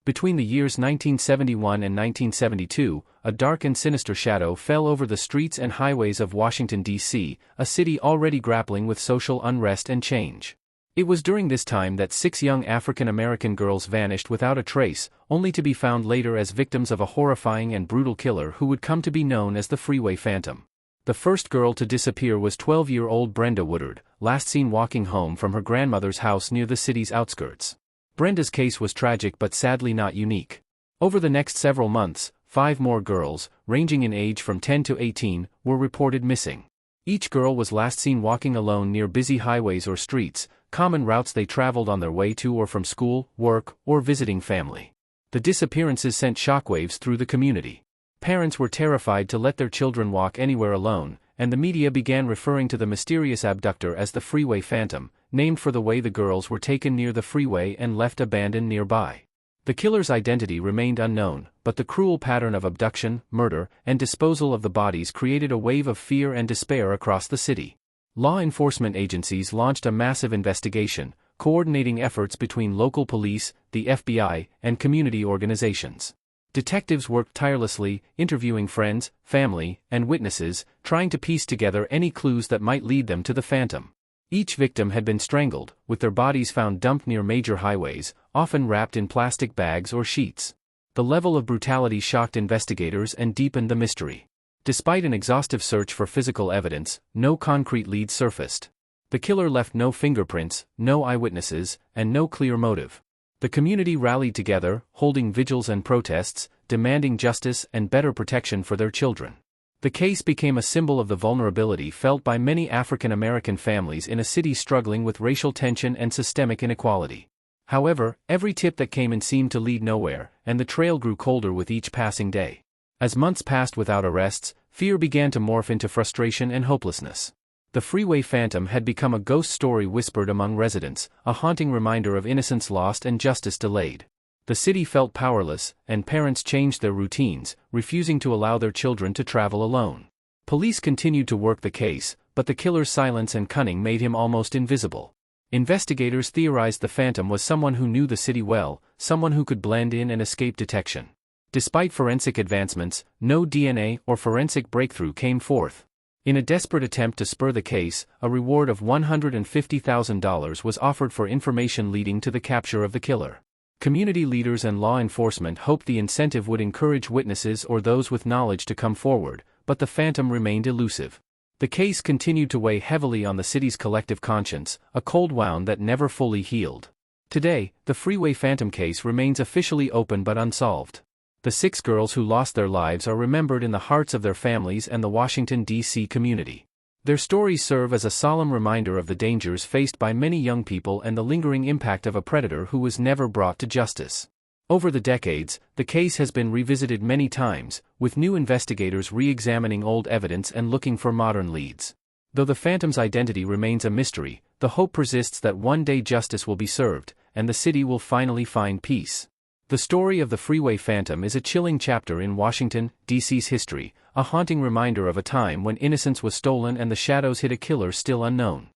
Between the years 1971 and 1972, a dark and sinister shadow fell over the streets and highways of Washington, D.C., a city already grappling with social unrest and change. It was during this time that 6 young African-American girls vanished without a trace, only to be found later as victims of a horrifying and brutal killer who would come to be known as the Freeway Phantom. The first girl to disappear was 12-year-old Brenda Woodard, last seen walking home from her grandmother's house near the city's outskirts. Brenda's case was tragic but sadly not unique. Over the next several months, 5 more girls, ranging in age from 10 to 18, were reported missing. Each girl was last seen walking alone near busy highways or streets, common routes they traveled on their way to or from school, work, or visiting family. The disappearances sent shockwaves through the community. Parents were terrified to let their children walk anywhere alone, and the media began referring to the mysterious abductor as the Freeway Phantom, named for the way the girls were taken near the freeway and left abandoned nearby. The killer's identity remained unknown, but the cruel pattern of abduction, murder, and disposal of the bodies created a wave of fear and despair across the city. Law enforcement agencies launched a massive investigation, coordinating efforts between local police, the FBI, and community organizations. Detectives worked tirelessly, interviewing friends, family, and witnesses, trying to piece together any clues that might lead them to the phantom. Each victim had been strangled, with their bodies found dumped near major highways, often wrapped in plastic bags or sheets. The level of brutality shocked investigators and deepened the mystery. Despite an exhaustive search for physical evidence, no concrete leads surfaced. The killer left no fingerprints, no eyewitnesses, and no clear motive. The community rallied together, holding vigils and protests, demanding justice and better protection for their children. The case became a symbol of the vulnerability felt by many African American families in a city struggling with racial tension and systemic inequality. However, every tip that came in seemed to lead nowhere, and the trail grew colder with each passing day. As months passed without arrests, fear began to morph into frustration and hopelessness. The Freeway Phantom had become a ghost story whispered among residents, a haunting reminder of innocence lost and justice delayed. The city felt powerless, and parents changed their routines, refusing to allow their children to travel alone. Police continued to work the case, but the killer's silence and cunning made him almost invisible. Investigators theorized the Phantom was someone who knew the city well, someone who could blend in and escape detection. Despite forensic advancements, no DNA or forensic breakthrough came forth. In a desperate attempt to spur the case, a reward of $150,000 was offered for information leading to the capture of the killer. Community leaders and law enforcement hoped the incentive would encourage witnesses or those with knowledge to come forward, but the Phantom remained elusive. The case continued to weigh heavily on the city's collective conscience, a cold wound that never fully healed. Today, the Freeway Phantom case remains officially open but unsolved. The 6 girls who lost their lives are remembered in the hearts of their families and the Washington, D.C. community. Their stories serve as a solemn reminder of the dangers faced by many young people and the lingering impact of a predator who was never brought to justice. Over the decades, the case has been revisited many times, with new investigators re-examining old evidence and looking for modern leads. Though the Phantom's identity remains a mystery, the hope persists that one day justice will be served, and the city will finally find peace. The story of the Freeway Phantom is a chilling chapter in Washington, D.C.'s history, a haunting reminder of a time when innocence was stolen and the shadows hid a killer still unknown.